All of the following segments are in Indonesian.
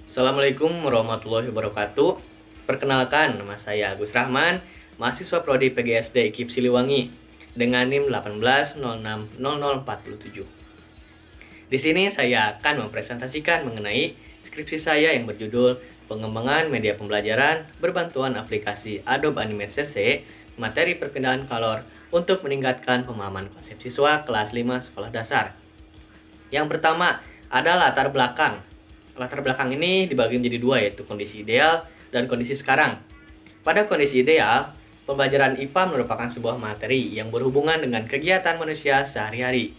Assalamualaikum warahmatullahi wabarakatuh. Perkenalkan, nama saya Agus Rahman, mahasiswa Prodi PGSD IKIP Siliwangi dengan NIM 18060047. Di sini saya akan mempresentasikan mengenai skripsi saya yang berjudul Pengembangan Media Pembelajaran Berbantuan Aplikasi Adobe Animate CC, materi perpindahan color untuk meningkatkan pemahaman konsep siswa kelas 5 sekolah dasar. Yang pertama ada latar belakang. Latar belakang ini dibagi menjadi dua, yaitu kondisi ideal dan kondisi sekarang. Pada kondisi ideal, pembelajaran IPA merupakan sebuah materi yang berhubungan dengan kegiatan manusia sehari-hari.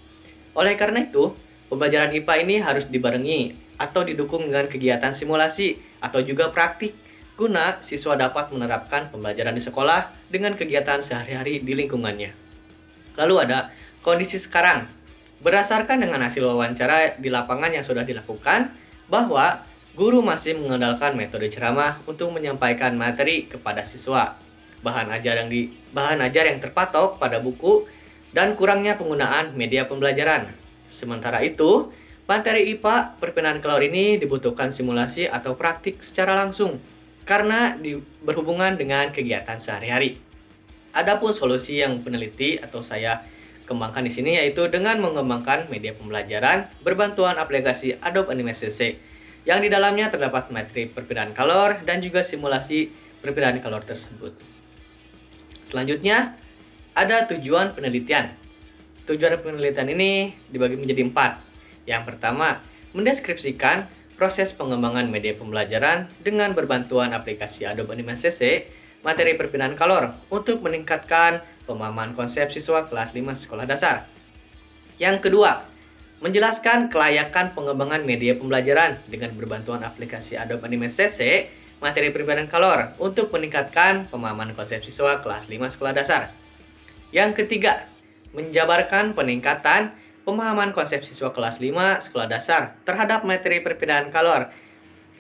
Oleh karena itu, pembelajaran IPA ini harus dibarengi atau didukung dengan kegiatan simulasi atau juga praktik guna siswa dapat menerapkan pembelajaran di sekolah dengan kegiatan sehari-hari di lingkungannya. Lalu ada kondisi sekarang. Berdasarkan dengan hasil wawancara di lapangan yang sudah dilakukan, bahwa guru masih mengandalkan metode ceramah untuk menyampaikan materi kepada siswa. Bahan ajar yang terpatok pada buku dan kurangnya penggunaan media pembelajaran. Sementara itu, materi IPA perpindahan color ini dibutuhkan simulasi atau praktik secara langsung karena berhubungan dengan kegiatan sehari-hari. Adapun solusi yang peneliti atau saya kembangkan di sini yaitu dengan mengembangkan media pembelajaran berbantuan aplikasi Adobe Animate CC yang di dalamnya terdapat materi perpindahan color dan juga simulasi perpindahan color tersebut. Selanjutnya ada tujuan penelitian. Tujuan penelitian ini dibagi menjadi 4. Yang pertama, mendeskripsikan proses pengembangan media pembelajaran dengan berbantuan aplikasi Adobe Animate CC materi perpindahan color untuk meningkatkan pemahaman konsep siswa kelas 5 sekolah dasar. Yang kedua, menjelaskan kelayakan pengembangan media pembelajaran dengan berbantuan aplikasi Adobe Animate CC materi perpindahan color untuk meningkatkan pemahaman konsep siswa kelas 5 sekolah dasar. Yang ketiga, menjabarkan peningkatan pemahaman konsep siswa kelas 5 sekolah dasar terhadap materi perpindahan color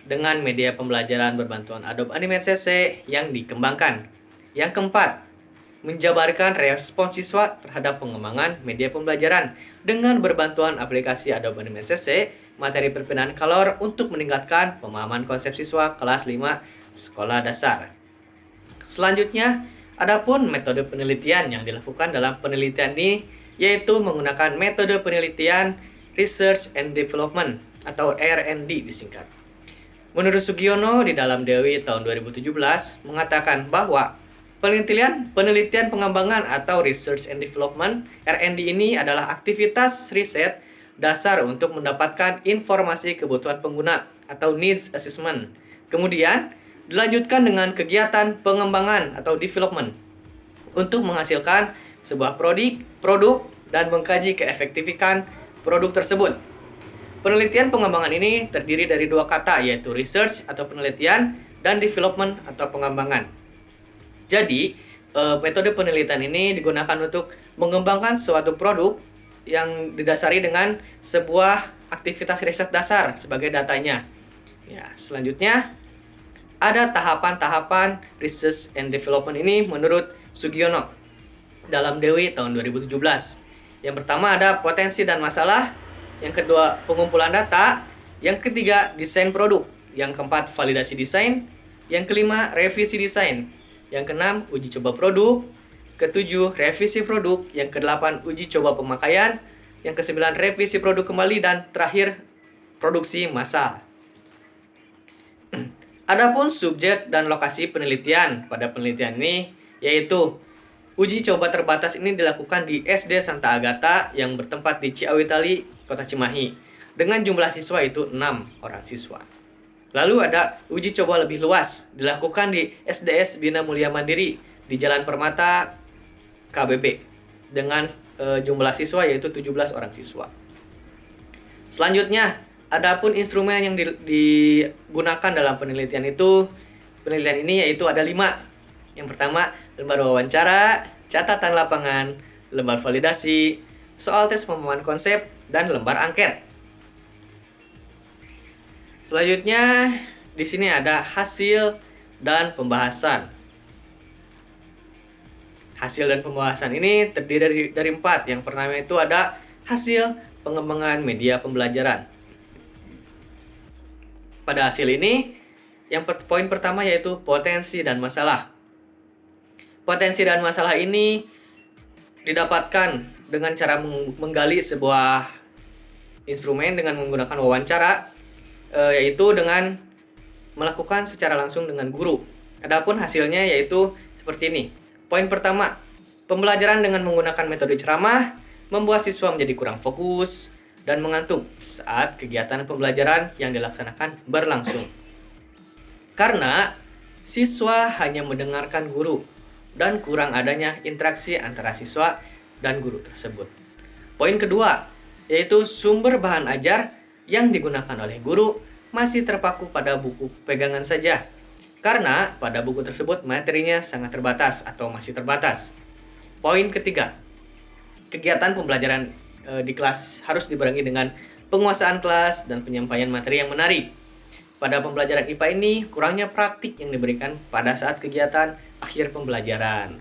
dengan media pembelajaran berbantuan Adobe Animate CC yang dikembangkan. Yang keempat, menjabarkan respons siswa terhadap pengembangan media pembelajaran dengan berbantuan aplikasi Adobe Animate CC materi perpindahan color untuk meningkatkan pemahaman konsep siswa kelas 5 sekolah dasar. Selanjutnya, adapun metode penelitian yang dilakukan dalam penelitian ini yaitu menggunakan metode penelitian Research and Development atau R&D disingkat. Menurut Sugiono di dalam Dewi tahun 2017 mengatakan bahwa penelitian pengembangan atau Research and Development R&D ini adalah aktivitas riset dasar untuk mendapatkan informasi kebutuhan pengguna atau needs assessment. Kemudian dilanjutkan dengan kegiatan pengembangan atau development untuk menghasilkan sebuah produk dan mengkaji keefektifan produk tersebut. Penelitian pengembangan ini terdiri dari dua kata, yaitu research atau penelitian dan development atau pengembangan. Jadi, metode penelitian ini digunakan untuk mengembangkan suatu produk yang didasari dengan sebuah aktivitas riset dasar sebagai datanya. Ya, selanjutnya ada tahapan-tahapan research and development ini menurut Sugiono dalam Dewi tahun 2017. Yang pertama ada potensi dan masalah. Yang kedua, pengumpulan data. Yang ketiga, desain produk. Yang keempat, validasi desain. Yang kelima, revisi desain. Yang keenam, uji coba produk. Ketujuh, revisi produk. Yang kedelapan, uji coba pemakaian. Yang kesembilan, revisi produk kembali. Dan terakhir, produksi massal. Adapun subjek dan lokasi penelitian pada penelitian ini yaitu uji coba terbatas ini dilakukan di SD Santa Agata yang bertempat di Ciawitali, Kota Cimahi, dengan jumlah siswa itu 6 orang siswa. Lalu ada uji coba lebih luas, dilakukan di SDS Bina Mulia Mandiri di Jalan Permata, KBB, dengan jumlah siswa yaitu 17 orang siswa. Selanjutnya, adapun instrumen yang digunakan dalam penelitian ini yaitu ada 5. Yang pertama, lembar wawancara, catatan lapangan, lembar validasi, soal tes pemahaman konsep, dan lembar angket. Selanjutnya, di sini ada hasil dan pembahasan. Hasil dan pembahasan ini terdiri dari 4. Yang pertama itu ada hasil pengembangan media pembelajaran. pada hasil ini, poin pertama yaitu potensi dan masalah. Potensi dan masalah ini didapatkan dengan cara menggali sebuah instrumen dengan menggunakan wawancara, yaitu dengan melakukan secara langsung dengan guru. Adapun hasilnya yaitu seperti ini. Poin pertama, pembelajaran dengan menggunakan metode ceramah membuat siswa menjadi kurang fokus dan mengantuk saat kegiatan pembelajaran yang dilaksanakan berlangsung. Karena siswa hanya mendengarkan guru dan kurang adanya interaksi antara siswa dan guru tersebut. Poin kedua, yaitu sumber bahan ajar yang digunakan oleh guru masih terpaku pada buku pegangan saja. Karena pada buku tersebut materinya sangat terbatas atau masih terbatas. Poin ketiga, kegiatan pembelajaran di kelas harus dibarengi dengan penguasaan kelas dan penyampaian materi yang menarik. Pada pembelajaran IPA ini, kurangnya praktik yang diberikan pada saat kegiatan akhir pembelajaran.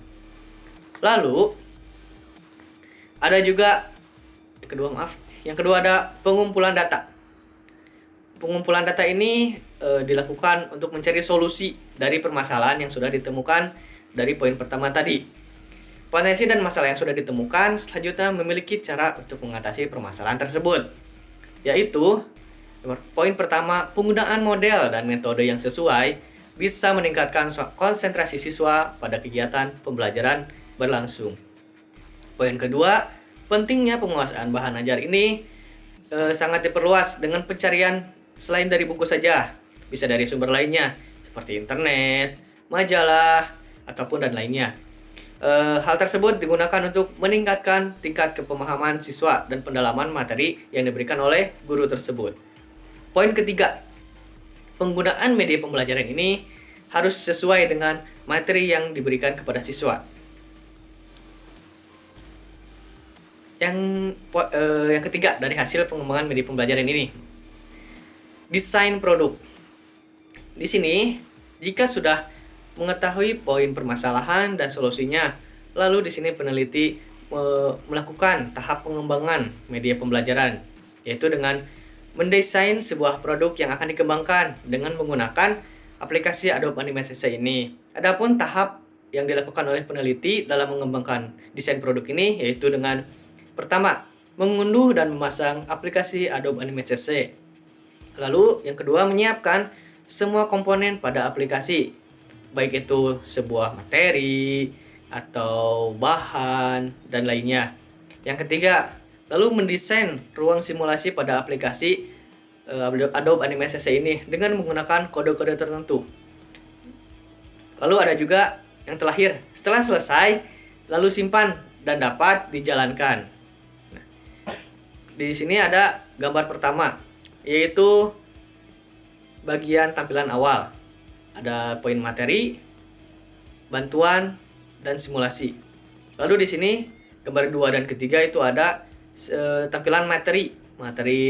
Lalu, ada juga yang kedua ada pengumpulan data. Pengumpulan data ini dilakukan untuk mencari solusi dari permasalahan yang sudah ditemukan dari poin pertama tadi. Potensi dan masalah yang sudah ditemukan selanjutnya memiliki cara untuk mengatasi permasalahan tersebut, yaitu poin pertama, penggunaan model dan metode yang sesuai bisa meningkatkan konsentrasi siswa pada kegiatan pembelajaran berlangsung. Poin kedua, pentingnya penguasaan bahan ajar ini sangat diperluas dengan pencarian selain dari buku saja, bisa dari sumber lainnya seperti internet, majalah, ataupun dan lainnya. Hal tersebut digunakan untuk meningkatkan tingkat kepemahaman siswa dan pendalaman materi yang diberikan oleh guru tersebut. Poin ketiga, penggunaan media pembelajaran ini harus sesuai dengan materi yang diberikan kepada siswa. Yang ketiga dari hasil pengembangan media pembelajaran ini, desain produk. Di sini, jika sudah mengetahui poin permasalahan dan solusinya, lalu di sini peneliti melakukan tahap pengembangan media pembelajaran, yaitu dengan mendesain sebuah produk yang akan dikembangkan dengan menggunakan aplikasi Adobe Animate CC ini. Adapun tahap yang dilakukan oleh peneliti dalam mengembangkan desain produk ini yaitu dengan pertama, mengunduh dan memasang aplikasi Adobe Animate CC. Lalu yang kedua, menyiapkan semua komponen pada aplikasi, baik itu sebuah materi atau bahan dan lainnya. Yang ketiga, lalu mendesain ruang simulasi pada aplikasi Adobe Animate CC ini dengan menggunakan kode-kode tertentu. Lalu ada juga yang terakhir, setelah selesai, lalu simpan dan dapat dijalankan. Nah, di sini ada gambar pertama, yaitu bagian tampilan awal. Ada poin materi, bantuan, dan simulasi. Lalu di sini gambar 2 dan ketiga itu ada tampilan materi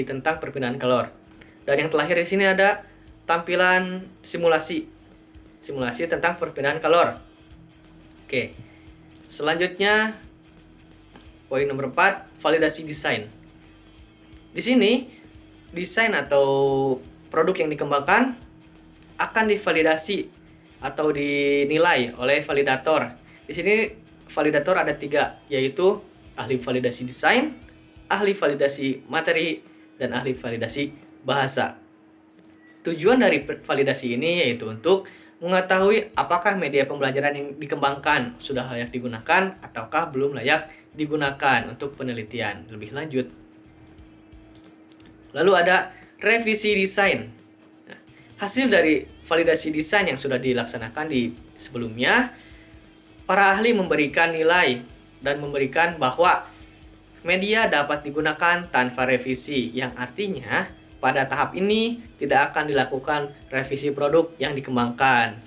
tentang perpindahan kalor. Dan yang terakhir di sini ada tampilan simulasi tentang perpindahan kalor. Oke. Selanjutnya poin nomor 4, validasi desain. Di sini desain atau produk yang dikembangkan akan divalidasi atau dinilai oleh validator. Di sini validator ada 3, yaitu ahli validasi desain, ahli validasi materi, dan ahli validasi bahasa. Tujuan dari validasi ini yaitu untuk mengetahui apakah media pembelajaran yang dikembangkan sudah layak digunakan ataukah belum layak digunakan untuk penelitian lebih lanjut. Lalu ada revisi desain. Nah, hasil dari validasi desain yang sudah dilaksanakan di sebelumnya, para ahli memberikan nilai dan memberikan bahwa media dapat digunakan tanpa revisi, yang artinya pada tahap ini tidak akan dilakukan revisi produk yang dikembangkan.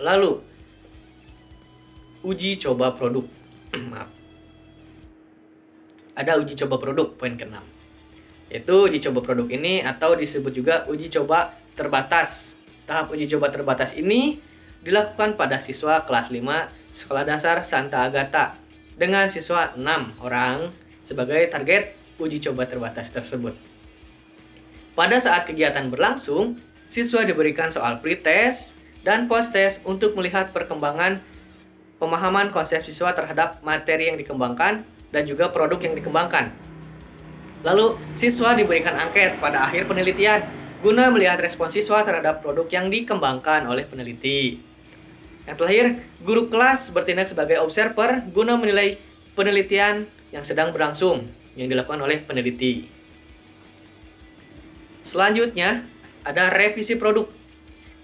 Lalu, uji coba produk. Maaf. Ada uji coba produk, poin ke-6. Yaitu uji coba produk ini atau disebut juga uji coba terbatas. Tahap uji coba terbatas ini dilakukan pada siswa kelas 5 Sekolah Dasar Santa Agatha dengan siswa 6 orang sebagai target uji coba terbatas tersebut. Pada saat kegiatan berlangsung, siswa diberikan soal pretest dan posttest untuk melihat perkembangan pemahaman konsep siswa terhadap materi yang dikembangkan dan juga produk yang dikembangkan. Lalu, siswa diberikan angket pada akhir penelitian guna melihat respon siswa terhadap produk yang dikembangkan oleh peneliti. Yang terakhir, guru kelas bertindak sebagai observer guna menilai penelitian yang sedang berlangsung yang dilakukan oleh peneliti. Selanjutnya, ada revisi produk.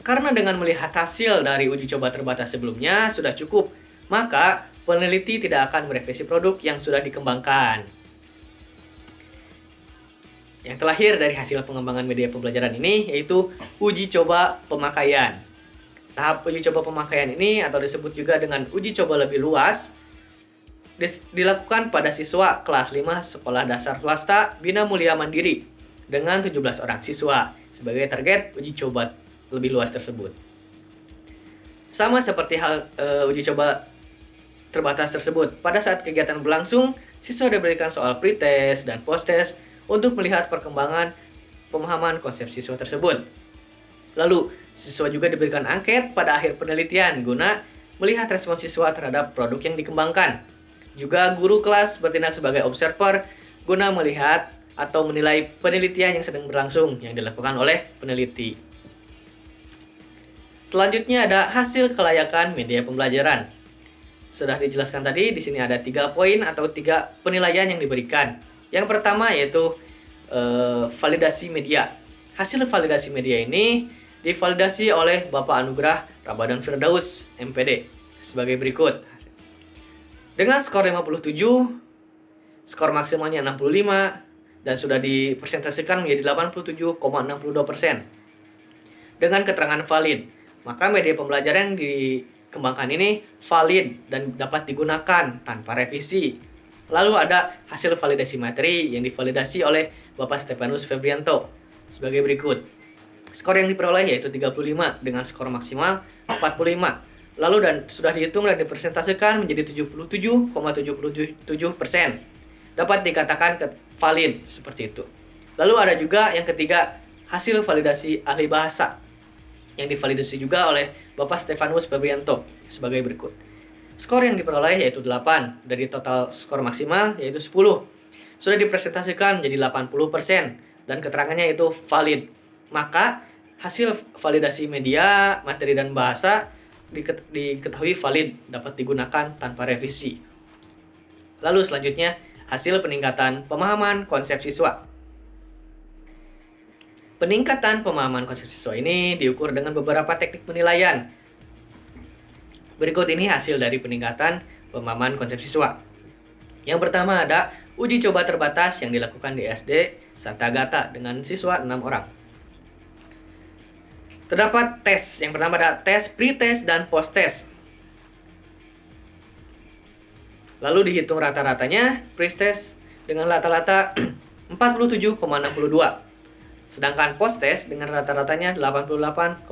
Karena dengan melihat hasil dari uji coba terbatas sebelumnya sudah cukup, maka peneliti tidak akan merevisi produk yang sudah dikembangkan. Yang terakhir dari hasil pengembangan media pembelajaran ini yaitu uji coba pemakaian. Tahap uji coba pemakaian ini atau disebut juga dengan uji coba lebih luas dilakukan pada siswa kelas 5 sekolah dasar swasta Bina Mulia Mandiri dengan 17 orang siswa sebagai target uji coba lebih luas tersebut. Sama seperti hal uji coba terbatas tersebut, pada saat kegiatan berlangsung, siswa diberikan soal pretest dan posttest untuk melihat perkembangan pemahaman konsep siswa tersebut. Lalu, siswa juga diberikan angket pada akhir penelitian guna melihat respon siswa terhadap produk yang dikembangkan. Juga guru kelas bertindak sebagai observer guna melihat atau menilai penelitian yang sedang berlangsung yang dilakukan oleh peneliti. Selanjutnya ada hasil kelayakan media pembelajaran. Sudah dijelaskan tadi, di sini ada 3 poin atau 3 penilaian yang diberikan. Yang pertama yaitu validasi media. Hasil validasi media ini divalidasi oleh Bapak Anugrah Ramadan Firdaus, MPD, sebagai berikut. Dengan skor 57, skor maksimalnya 65, dan sudah dipresentasikan menjadi 87,62%. Dengan keterangan valid, maka media pembelajaran yang dikembangkan ini valid dan dapat digunakan tanpa revisi. Lalu ada hasil validasi materi yang divalidasi oleh Bapak Stefanus Febrianto sebagai berikut. Skor yang diperoleh yaitu 35 dengan skor maksimal 45. Lalu dan sudah dihitung dan dipresentasikan menjadi 77,77%. Dapat dikatakan valid seperti itu. Lalu ada juga yang ketiga, hasil validasi ahli bahasa yang divalidasi juga oleh Bapak Stefanus Febrianto sebagai berikut. Skor yang diperoleh yaitu 8 dari total skor maksimal yaitu 10. Sudah dipresentasikan menjadi 80% dan keterangannya itu valid. Maka hasil validasi media, materi dan bahasa diketahui valid, dapat digunakan tanpa revisi. Lalu selanjutnya hasil peningkatan pemahaman konsep siswa. Peningkatan pemahaman konsep siswa ini diukur dengan beberapa teknik penilaian. Berikut ini hasil dari peningkatan pemahaman konsep siswa. Yang pertama ada uji coba terbatas yang dilakukan di SD Santa Agata dengan siswa 6 orang. Terdapat tes. Yang pertama ada tes pretest dan posttest. Lalu dihitung rata-ratanya pretest dengan rata-rata 47,62. Sedangkan posttest dengan rata-ratanya 88,10.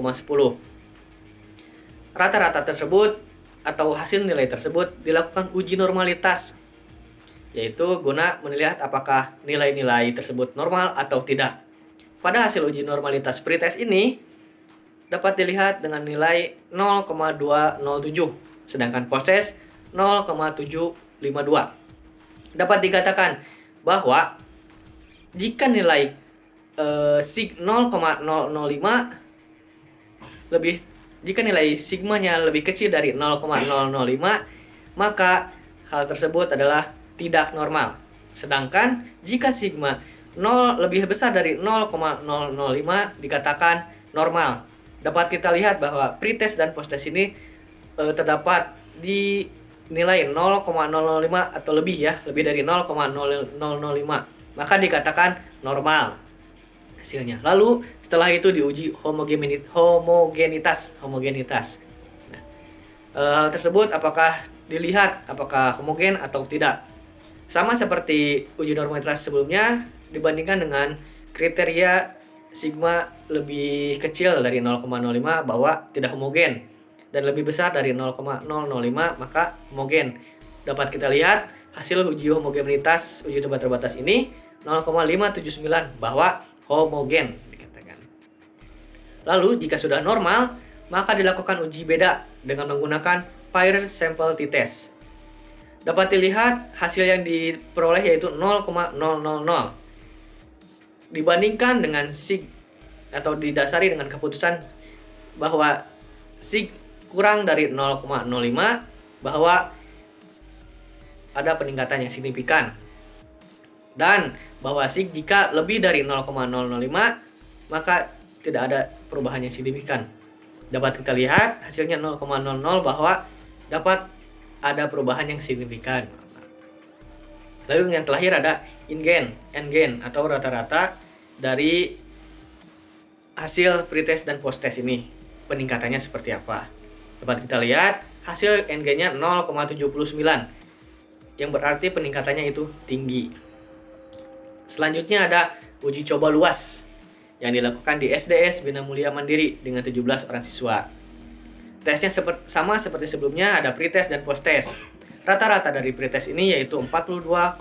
Rata-rata tersebut atau hasil nilai tersebut dilakukan uji normalitas, yaitu guna melihat apakah nilai-nilai tersebut normal atau tidak. Pada hasil uji normalitas pretest ini dapat dilihat dengan nilai 0,207, sedangkan posttest 0,752. Dapat dikatakan bahwa jika nilai 0,005 jika nilai sigmanya lebih kecil dari 0,005, maka hal tersebut adalah tidak normal. Sedangkan jika sigma 0 lebih besar dari 0,005 dikatakan normal. Dapat kita lihat bahwa pretest dan posttest ini terdapat di nilai 0,005 atau lebih ya, lebih dari 0,005, maka dikatakan normal hasilnya. Lalu setelah itu diuji homogenitas. Nah, hal tersebut apakah dilihat apakah homogen atau tidak. Sama seperti uji normalitas sebelumnya dibandingkan dengan kriteria sigma lebih kecil dari 0,05 bahwa tidak homogen dan lebih besar dari 0,005 maka homogen. Dapat kita lihat hasil uji homogenitas uji coba terbatas ini 0,579 bahwa homogen dikatakan. Lalu jika sudah normal, maka dilakukan uji beda dengan menggunakan pair sample t-test. Dapat dilihat hasil yang diperoleh yaitu 0,000 dibandingkan dengan sig atau didasari dengan keputusan bahwa sig kurang dari 0,05 bahwa ada peningkatan yang signifikan, dan bahwa sig jika lebih dari 0,005 maka tidak ada perubahan yang signifikan. Dapat kita lihat hasilnya 0,00 bahwa dapat ada perubahan yang signifikan. Lalu yang terakhir ada n-gain atau rata-rata dari hasil pretest dan posttest ini. Peningkatannya seperti apa? Dapat kita lihat hasil n-gainnya 0,79 yang berarti peningkatannya itu tinggi. Selanjutnya ada uji coba luas yang dilakukan di SDS Bina Mulia Mandiri dengan 17 orang siswa. Tesnya sama seperti sebelumnya, ada pretest dan posttest. Rata-rata dari pretest ini yaitu 42,02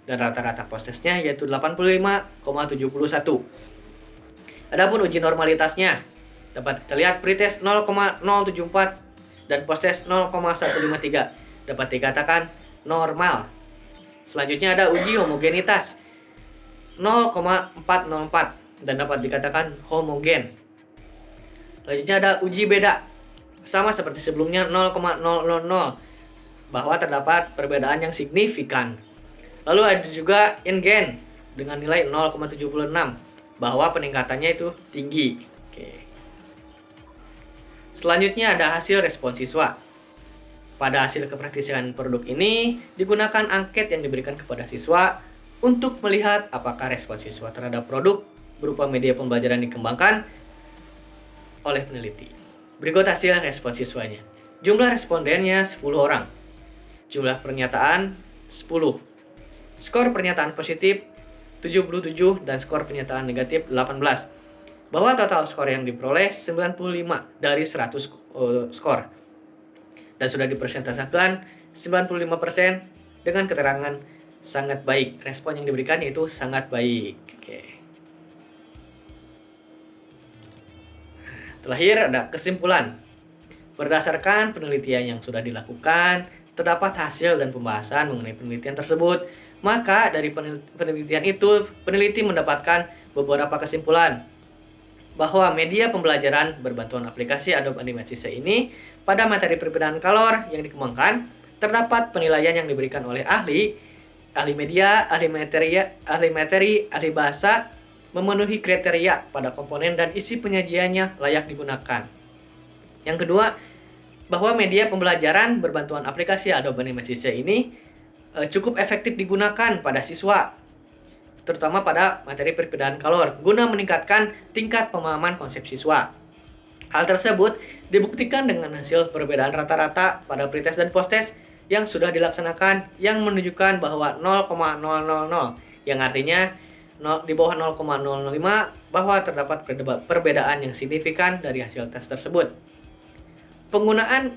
dan rata-rata posttestnya yaitu 85,71. Adapun uji normalitasnya dapat kita lihat pretest 0,074 dan posttest 0,153 dapat dikatakan normal. Selanjutnya ada uji homogenitas 0,404 dan dapat dikatakan homogen. Selanjutnya ada uji beda sama seperti sebelumnya 0,000 bahwa terdapat perbedaan yang signifikan. Lalu ada juga n-gain dengan nilai 0,76 bahwa peningkatannya itu tinggi. Oke. Selanjutnya ada hasil respon siswa. Pada hasil kepraktisan produk ini digunakan angket yang diberikan kepada siswa untuk melihat apakah respon siswa terhadap produk berupa media pembelajaran dikembangkan oleh peneliti. Berikut hasil respon siswanya. Jumlah respondennya 10 orang. Jumlah pernyataan 10. Skor pernyataan positif 77 dan skor pernyataan negatif 18. Bahwa total skor yang diperoleh 95 dari 100 skor. Dan sudah dipresentasikan 95% dengan keterangan sangat baik. Respon yang diberikan yaitu sangat baik. Oke. Terakhir ada kesimpulan. Berdasarkan penelitian yang sudah dilakukan, terdapat hasil dan pembahasan mengenai penelitian tersebut. Maka dari penelitian itu, peneliti mendapatkan beberapa kesimpulan bahwa media pembelajaran berbantuan aplikasi Adobe Animation ini pada materi perbedaan kalor yang dikembangkan, terdapat penilaian yang diberikan oleh ahli media, ahli materi, ahli bahasa, memenuhi kriteria pada komponen dan isi penyajiannya layak digunakan. Yang kedua, bahwa media pembelajaran berbantuan aplikasi Adobe Animation ini cukup efektif digunakan pada siswa, terutama pada materi perbedaan kalor, guna meningkatkan tingkat pemahaman konsep siswa. Hal tersebut dibuktikan dengan hasil perbedaan rata-rata pada pretest dan posttest yang sudah dilaksanakan yang menunjukkan bahwa 0,000 yang artinya di bawah 0,005 bahwa terdapat perbedaan yang signifikan dari hasil tes tersebut. Penggunaan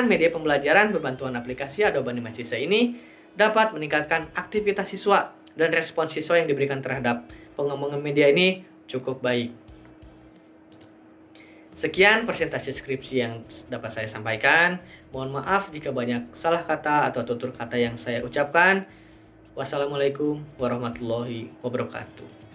media pembelajaran berbantuan aplikasi Adobe Animation ini dapat meningkatkan aktivitas siswa dan respons siswa yang diberikan terhadap pengembangan media ini cukup baik. Sekian presentasi skripsi yang dapat saya sampaikan. Mohon maaf jika banyak salah kata atau tutur kata yang saya ucapkan. Wassalamualaikum warahmatullahi wabarakatuh.